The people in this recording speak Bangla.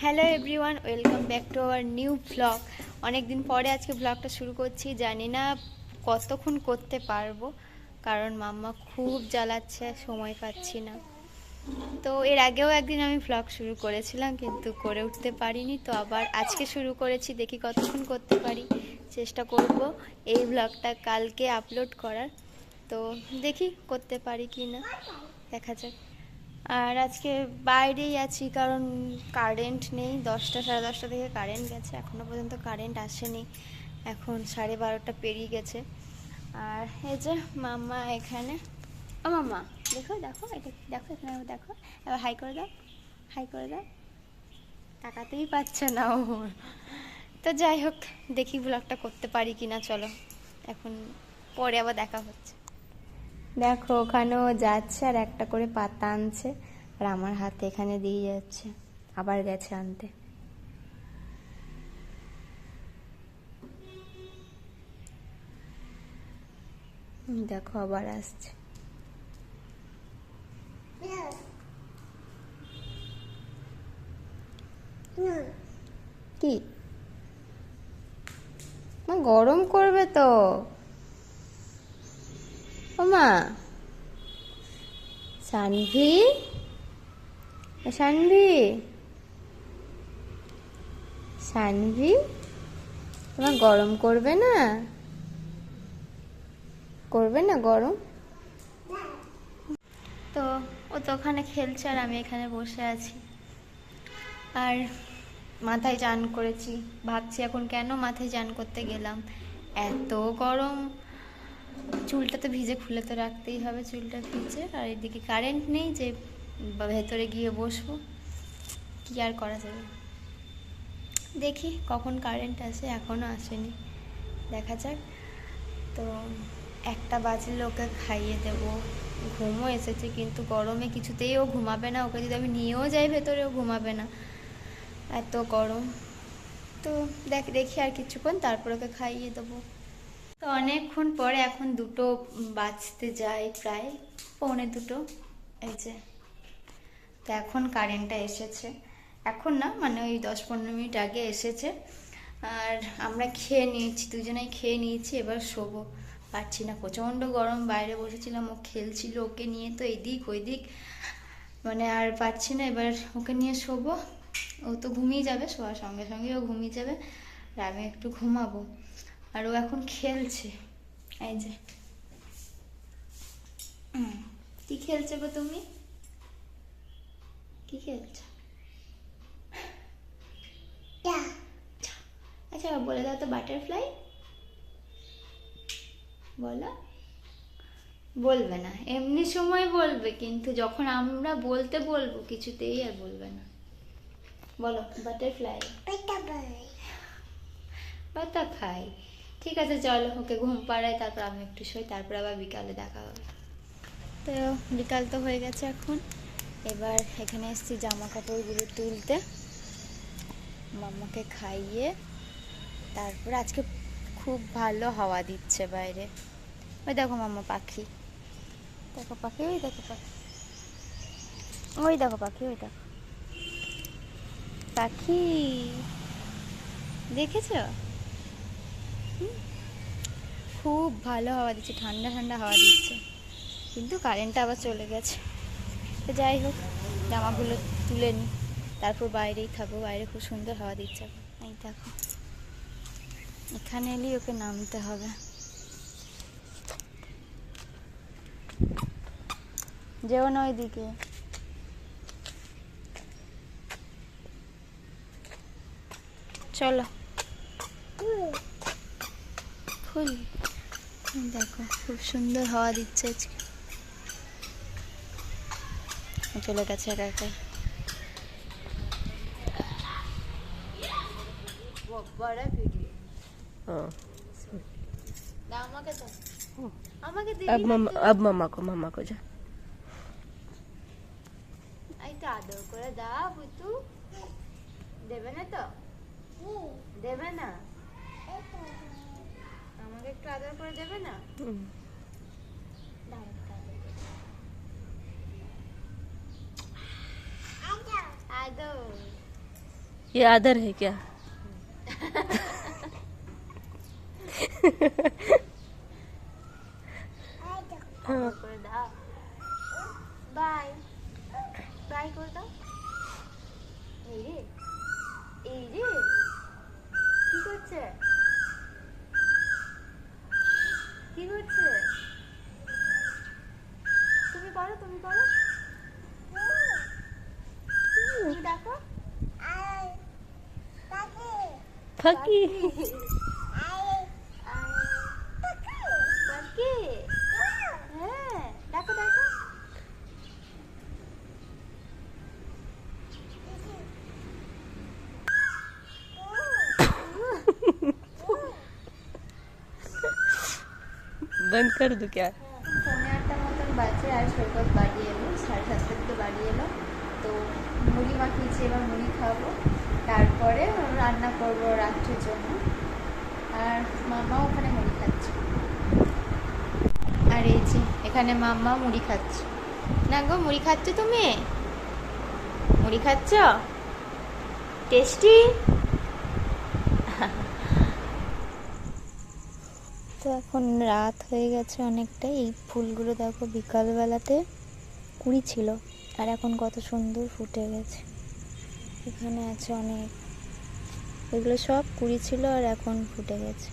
Hello everyone, welcome back to our new blog. অনেক দিন পরে আজকে ব্লগটা শুরু করছি। জানি না কতক্ষণ করতে পারবো, কারণ মাম্মা খুব জ্বালাচ্ছে, সময় পাচ্ছি না। তো এর আগেও একদিন আমি ব্লগ শুরু করেছিলাম, কিন্তু করে উঠতে পারিনি। তো আবার আজকে শুরু করেছি, দেখি কতক্ষণ করতে পারি। চেষ্টা করব এই ব্লগটা কালকে আপলোড করার। তো দেখি করতে পারি কি না, দেখা যাক। আর আজকে বাইরেই আছি, কারণ কারেন্ট নেই। 10টা সাড়ে 10টা থেকে কারেন্ট গেছে, এখনও পর্যন্ত কারেন্ট আসেনি। এখন 12:30 পেরিয়ে গেছে। আর এই যে মাম্মা এখানে। ও মাম্মা, দেখো দেখো, এটা দেখো, এখানে দেখো। এবার হাই করে দাও, হাই করে দাও। তাকাতেই পাচ্ছে না ও। তো যাই হোক, দেখি ব্লগটা করতে পারি কিনা। চলো, এখন পরে আবার দেখা হচ্ছে। দেখো, ওখানেও যাচ্ছে আর একটা করে পাতা আনছে, আর আমার হাতে এখানে দিয়ে যাচ্ছে। আবার গেছে আনতে। দেখো আবার আসছে। কি মা, গরম করবে তো। ও মা, সানভি, সানভি, সানভি, তোমার গরম করবে না? করবে না গরম? তো ও তো ওখানে খেলছে আর আমি এখানে বসে আছি। আর মাথায় চান করেছি, ভাবছি এখন কেন মাথায় চান করতে গেলাম, এত গরম। চুলটা তো ভিজে, খুলে তো রাখতেই হবে চুলটা ভিজে। আর এদিকে কারেন্ট নেই যে ভেতরে গিয়ে বসবো, কি আর করা যাবে। দেখি কখন কারেন্ট আসে, এখনও আসেনি, দেখা যাক। তো 1টা বাজলে ওকে খাইয়ে দেবো। ঘুমও এসেছে, কিন্তু গরমে কিছুতেই ও ঘুমাবে না। ওকে যদি আমি নিয়েও যাই ভেতরে, ও ঘুমাবে না, এত গরম। তো দেখি আর কিছুক্ষণ, তারপর ওকে খাইয়ে দেবো। তো অনেকক্ষণ পরে, এখন 2টো বাজতে যায়, প্রায় 1:45। এই যে, তো এখন কারেন্টটা এসেছে। এখন না, মানে ওই 10-15 মিনিট আগে এসেছে। আর আমরা খেয়ে নিয়েছি, দুজনেই খেয়ে নিয়েছি। এবার শোবো, পারছি না, প্রচণ্ড গরম। বাইরে বসেছিলাম, ও খেলছিল, ওকে নিয়ে তো এদিক ওইদিক, মানে আর পারছি না। এবার ওকে নিয়ে শোবো। ও তো ঘুমিয়ে যাবে, শোয়ার সঙ্গে সঙ্গে ও ঘুমিয়ে যাবে, আর আমি একটু ঘুমাবো। আর ও এখন খেলছে, এই যে। কি খেলছে গো তুমি? কি খেলছো? আচ্ছা বলে দাও তো, বাটারফ্লাই বলো। বলবে না, এমনি সময় বলবে, কিন্তু যখন আমরা বলতে বলবো কিছুতেই আর বলবে না। বলো বাটারফ্লাই। বাটারফ্লাই। ঠিক আছে, চলো ওকে ঘুম পাড়াই, তারপর আমি একটু শোই, তারপর আবার বিকালে দেখা হবে। তো বিকাল তো হয়ে গেছে এখন। এবার এখানে এসেছি জামা কাপড়গুলো তুলতে, মাম্মাকে খাইয়ে। তারপর আজকে খুব ভালো হাওয়া দিচ্ছে বাইরে। ওই দেখো মাম্মা, পাখি দেখো, পাখি ওই দেখো, পাখি ওই দেখো, পাখি ওই দেখো, পাখি দেখেছ? খুব ভালো হাওয়া দিচ্ছে, ঠান্ডা ঠান্ডা হাওয়া দিচ্ছে, কিন্তু কারেন্টটা আবার চলে গেছে। তো যাই হোক, জামাগুলো তুলে নিই, তারপর বাইরেই থাকবো। বাইরে খুব সুন্দর হাওয়া দিচ্ছে। এই দেখো, এখানে এলেই ওকে নামতে হবে। যেও না ওইদিকে। চলো, ফুল দেখো, খুব সুন্দর হাওয়া দিচ্ছে আজকে। চলে গেছে একা একাই। अब मम्मा को जा। এই তো আদর করে দাও বুতু। দেবে না তো? দেবে না? আমাকে একটু আদর করে দেবে না? আদর। ये आदर है क्या? हाँ। করে দাও বাই বাই করে দাও এই রে কি করছে তুমি করো তুমি দেখো फकी পাখি হ্যাঁ দেখো बंद कर दूं क्या? পৌনে আটটা মতন বাজে আর সৈকত বাড়ি এলো 7:30টার দিকে বাড়ি এলো তো মুড়ি মাখিয়েছি এবার মুড়ি খাবো তারপরে রান্না করবো রাত্রির জন্য আর মামা ওখানে মুড়ি খাচ্ছে আর এই যে এখানে মাম্মা মুড়ি খাচ্ছে না গো মুড়ি খাচ্ছ তুমি মুড়ি খাচ্ছ টেস্টি তো এখন রাত হয়ে গেছে অনেকটা এই ফুলগুলো দেখো বিকালবেলাতে কুড়ি ছিল আর এখন কত সুন্দর ফুটে গেছে এখানে আছে অনেক এগুলো সব কুড়ি ছিল আর এখন ফুটে গেছে